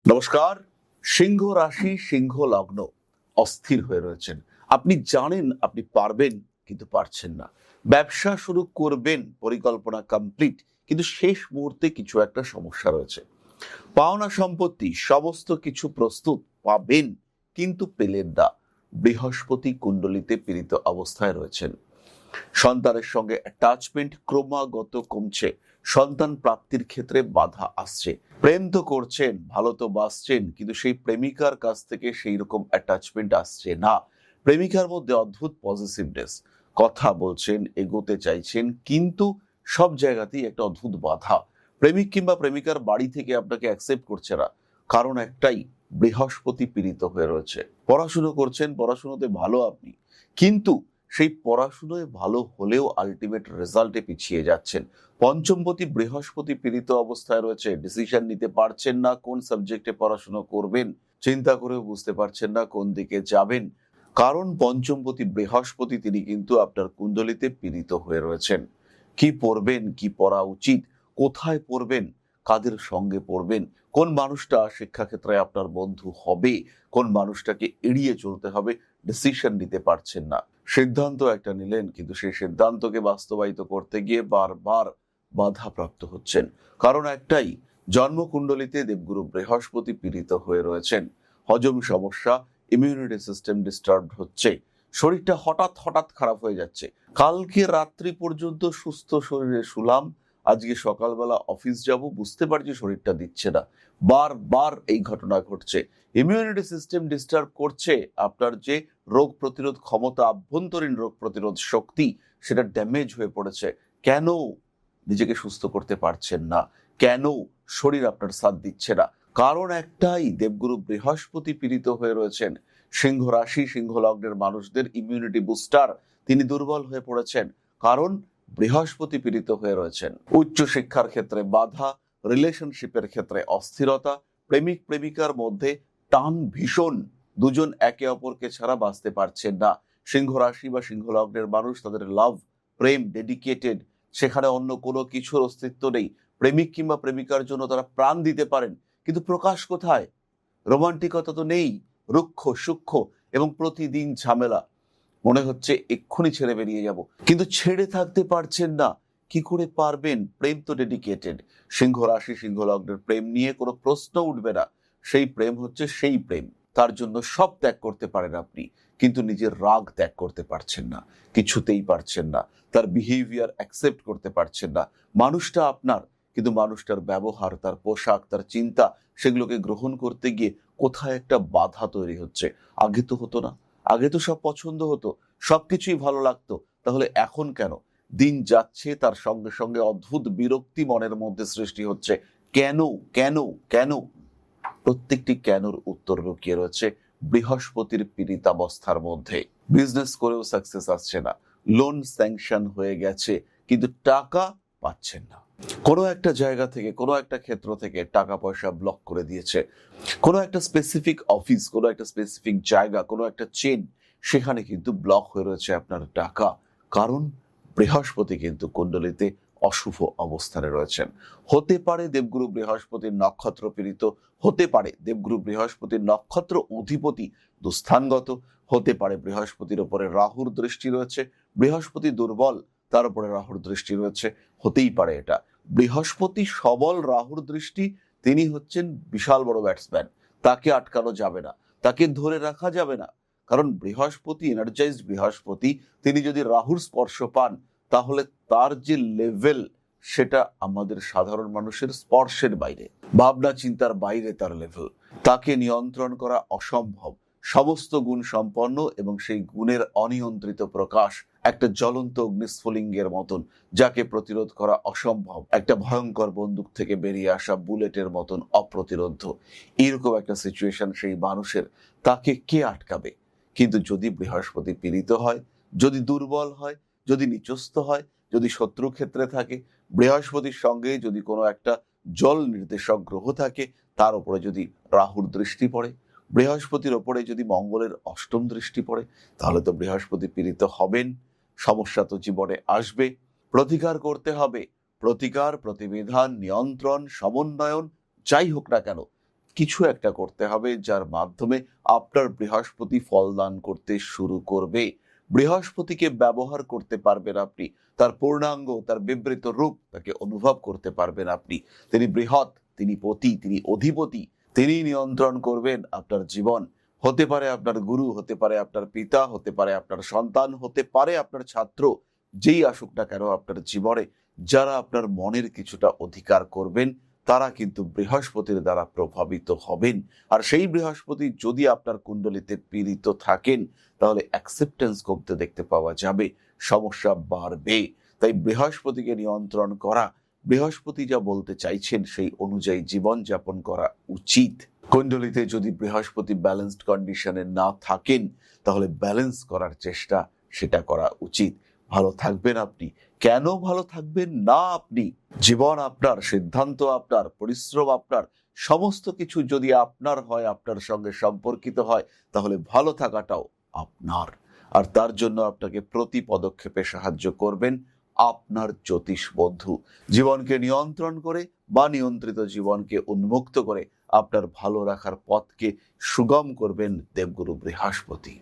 নমস্কার। সিংহ রাশি, সিংহ লগ্ন অস্থির হয়ে রয়েছেন। আপনি জানেন আপনি পারবেন, কিন্তু পারছেন না। ব্যবসা শুরু করবেন, পরিকল্পনা কমপ্লিট, কিন্তু শেষ মুহূর্তে কিছু একটা সমস্যা রয়েছে। পাওনা সম্পত্তি সমস্ত কিছু প্রস্তুত, পাবেন, কিন্তু পেলেন না। বৃহস্পতি কুণ্ডলিতে পীড়িত অবস্থায় রয়েছেন। সন্তানের সঙ্গে অ্যাটাচমেন্ট ক্রমাগত কমছে। সন্তান প্রাপ্তির ক্ষেত্রে বাধা আসছে। প্রেম তো করছেন, ভালো তো বাসছেন, কিন্তু সেই প্রেমিকার কাছ থেকে সেই রকম অ্যাটাচমেন্ট আসছে না। প্রেমিকার মধ্যে অদ্ভুত পজিটিভনেস, কথা বলছেন, এগোতে চাইছেন, কিন্তু সব জায়গাতেই একটা অদ্ভুত বাধা। প্রেমিক কিংবা প্রেমিকার বাড়ি থেকে আপনাকে অ্যাকসেপ্ট করছে না। কারণ একটাই, বৃহস্পতি পীড়িত হয়ে রয়েছে। পড়াশুনো করছেন, পড়াশুনোতে ভালো আপনি, কিন্তু সেই পড়াশুনোয় ভালো হলেও আলটিমেট রেজাল্টে পিছিয়ে যাচ্ছেন। পঞ্চমপতি বৃহস্পতি পীড়িত অবস্থায় রয়েছে। ডিসিশন নিতে পারছেন না কোন সাবজেক্টে পড়াশোনা করবেন, চিন্তা করেও বুঝতে পারছেন না কোন দিকে যাবেন। কারণ পঞ্চমপতি বৃহস্পতি তিনি কিন্তু আপনার কুণ্ডলিতে পীড়িত হয়ে রয়েছেন। কি পড়বেন, কি পড়া উচিত, কোথায় পড়বেন, কাদের সঙ্গে পড়বেন, কোন মানুষটা শিক্ষাক্ষেত্রে আপনার বন্ধু হবে, কোন মানুষটাকে এড়িয়ে চলতে হবে, ডিসিশন নিতে পারছেন না। সিদ্ধান্ত একটা নিলেন, কিন্তু সেই সিদ্ধান্তকে বাস্তবায়িত করতে গিয়ে বারবার বাধাপ্রাপ্ত হচ্ছেন। কারণ একটাই, জন্মকুণ্ডলিতে দেবগুরু বৃহস্পতি পীড়িত হয়ে রয়েছেন। হজম সমস্যা, ইমিউনিটি সিস্টেম ডিস্টার্ব হচ্ছে। শরীরটা হঠাৎ হঠাৎ খারাপ হয়ে যাচ্ছে। কালকে রাত্রি পর্যন্ত সুস্থ শরীরে শুলাম, আজকে সকালবেলা অফিস যাব, বুঝতে পারছি শরীরটা দিচ্ছে না। বারবার এই ঘটনা ঘটছে। ইমিউনিটি সিস্টেম ডিস্টার্ব করছে। আপনার যে রোগ প্রতিরোধ ক্ষমতা, আভ্যন্তরীণ রোগ প্রতিরোধ শক্তি, সেটা ড্যামেজ হয়ে পড়েছে। কেন নিজেকে সুস্থ করতে পারছেন না? কেন শরীর আপনার সাথ দিচ্ছে না? কারণ একটাই, দেবগুরু বৃহস্পতি পীড়িত হয়ে রয়েছেন। সিংহ রাশি, সিংহ লগ্নের মানুষদের ইমিউনিটি বুস্টার তিনি দুর্বল হয়ে পড়েছেন। কারণ বৃহস্পতি পীড়িত হয়ে রয়েছেন। উচ্চ শিক্ষার ক্ষেত্রে বাধা, রিলেশনশিপের ক্ষেত্রে অস্থিরতা, প্রেমিক প্রেমিকার মধ্যে টান ভীষণ, দুজন একে অপরকে ছাড়া বাঁচতে পারছেন না। সিংহ রাশি বা সিংহ লগ্নের মানুষ, তাদের লাভ, প্রেম ডেডিকেটেড, সেখানে অন্য কোনো কিছুর অস্তিত্ব নেই। প্রেমিক কিংবা প্রেমিকার জন্য তারা প্রাণ দিতে পারেন, কিন্তু প্রকাশ কোথায়? রোমান্টিকতা তো নেই, রুক্ষ সূক্ষ্ম এবং প্রতিদিন ঝামেলা। মনে হচ্ছে এক্ষুনি ছেড়ে বেরিয়ে যাব, কিন্তু ছেড়ে থাকতে পারছেন না। কি করে পারবেন? প্রেম তো ডেডিকেটেড। সিংহ রাশি সিংহ লগ্নের প্রেম নিয়ে কোনো প্রশ্ন উঠবে না। সেই প্রেম হচ্ছে সেই প্রেম, তার জন্য সব ত্যাগ করতে পারেন আপনি, কিন্তু নিজের রাগ ত্যাগ করতে পারছেন না, কিছুতেই পারছেন না। তার বিহেভিয়ার অ্যাকসেপ্ট করতে পারছেন না। মানুষটা আপনার, কিন্তু মানুষটার ব্যবহার, তার পোশাক, তার চিন্তা, সেগুলোকে গ্রহণ করতে গিয়ে কোথায় একটা বাধা তৈরি হচ্ছে। আগে তো হতো না, আগে তো সব পছন্দ হতো, সবকিছুই ভালো লাগতো, তাহলে এখন কেন? দিন যাচ্ছে, তার সঙ্গে সঙ্গে অদ্ভুত বিরক্তি মনের মধ্যে সৃষ্টি হচ্ছে। কেন? কেন? কেন? প্রত্যেকটি কেনর উত্তর লুকিয়ে রয়েছে বৃহস্পতির পীড়িতাবস্থার মধ্যে। বিজনেস করেও সাকসেস আসছে না, লোন স্যাংশন হয়ে গেছে, কিন্তু টাকা পাচ্ছেন না। কোনো একটা জায়গা থেকে, কোনো একটা ক্ষেত্র থেকে টাকা পয়সা ব্লক করে দিয়েছে। কোনো একটা স্পেসিফিক অফিস, কোনো একটা স্পেসিফিক জায়গা, কোনো একটা চেন, সেখানে কিন্তু ব্লক হয়ে রয়েছে আপনার টাকা। কারণ বৃহস্পতি কিন্তু কুণ্ডলিতে অশুভ অবস্থানে রয়েছেন। হতে পারে দেবগুরু বৃহস্পতির নক্ষত্র পীড়িত, হতে পারে দেবগুরু বৃহস্পতির নক্ষত্র অধিপতি দুস্থানগত, হতে পারে বৃহস্পতির উপরে রাহুর দৃষ্টি রয়েছে, বৃহস্পতি দুর্বল, তার উপরে রাহুর দৃষ্টি রয়েছে। হতেই পারে এটা। বৃহস্পতি সবল, রাহুর দৃষ্টি, তিনি হচ্ছেন বিশাল বড় ব্যাটসম্যান। তাকে আটকানো যাবে না, তাকে ধরে রাখা যাবে না। কারণ বৃহস্পতি, এনার্জাইজড বৃহস্পতি, তিনি যদি রাহুর স্পর্শ পান, তাহলে তার যে লেভেল, সেটা আমাদের সাধারণ মানুষের স্পর্শের বাইরে, ভাবনা চিন্তার বাইরে তার লেভেল। তাকে নিয়ন্ত্রণ করা অসম্ভব। সমস্ত গুণ সম্পন্ন এবং সেই গুণের অনিয়ন্ত্রিত প্রকাশ, একটা জ্বলন্ত অগ্নিস্ফুলিঙ্গের মতন, যাকে প্রতিরোধ করা অসম্ভব। একটা ভয়ঙ্কর বন্দুক থেকে বেরিয়ে আসা বুলেটের মতন অপ্রতিরোধ্য। এরকম একটা সিচুয়েশন সেই মানুষের, তাকে কে আটকাবে? কিন্তু যদি বৃহস্পতি পীড়িত হয়, যদি দুর্বল হয়, যদি নিচস্থ হয়, যদি শত্রু ক্ষেত্রে থাকে, বৃহস্পতির সঙ্গে যদি কোনো একটা জল নির্দেশক গ্রহ থাকে, তার উপরে যদি রাহুর দৃষ্টি পড়ে, বৃহস্পতির ওপরে যদি মঙ্গলের অষ্টম দৃষ্টি পড়ে, তাহলে তো বৃহস্পতি পীড়িত হবেন। সমস্যা তো জীবনে আসবে। প্রতিকার করতে হবে। প্রতিকার, প্রতিবিধান, নিয়ন্ত্রণ, সমন্বয়ন, যাই হোক না কেন, কিছু একটা করতে হবে যার মাধ্যমে আপনার বৃহস্পতি ফলদান করতে শুরু করবে। বৃহস্পতিকে ব্যবহার করতে পারবেন আপনি, তার পূর্ণাঙ্গ, তার বিবৃত রূপ তাকে অনুভব করতে পারবেন আপনি। তিনি বৃহৎ, তিনি পতি, তিনি অধিপতি, তিনি নিয়ন্ত্রণ করবেন আপনার জীবন। হতে পারে আপনার গুরু, হতে পারে আপনার পিতা, হতে পারে আপনার সন্তান, হতে পারে আপনার ছাত্র, যেই আসুক না কেন আপনার জীবনে, যারা আপনার মনের কিছুটা অধিকার করবেন তারা কিন্তু বৃহস্পতির দ্বারা প্রভাবিত হবেন। আর সেই বৃহস্পতি যদি আপনার কুণ্ডলিতে পীড়িত থাকেন তাহলে অ্যাকসেপ্টেন্স কমতে দেখতে পাওয়া যাবে, সমস্যা বাড়বে। তাই বৃহস্পতিকে নিয়ন্ত্রণ করা, বৃহস্পতি যা বলতে চাইছেন সেই অনুযায়ী জীবন যাপন করা উচিত। কুণ্ডলিতে যদি বৃহস্পতি ব্যালেন্সড কন্ডিশনে না থাকেন তাহলে ব্যালেন্স করার চেষ্টা সেটা করা উচিত। ভালো থাকবেন আপনি। কেন ভালো থাকবেন না আপনি? জীবন আপনার, সিদ্ধান্ত আপনার, পরিশ্রম আপনার, সমস্ত কিছু যদি আপনার হয়, আপনার সঙ্গে সম্পর্কিত হয়, তাহলে ভালো থাকাটাও আপনার। আর তার জন্য আপনাকে প্রতি পদক্ষেপে সাহায্য করবেন আপনার জ্যোতিষ বন্ধু। জীবনকে নিয়ন্ত্রণ করে বা নিয়ন্ত্রিত জীবনকে উন্মুক্ত করে আপনার ভালো রাখার পথকে সুগম করবেন দেবগুরু বৃহস্পতি।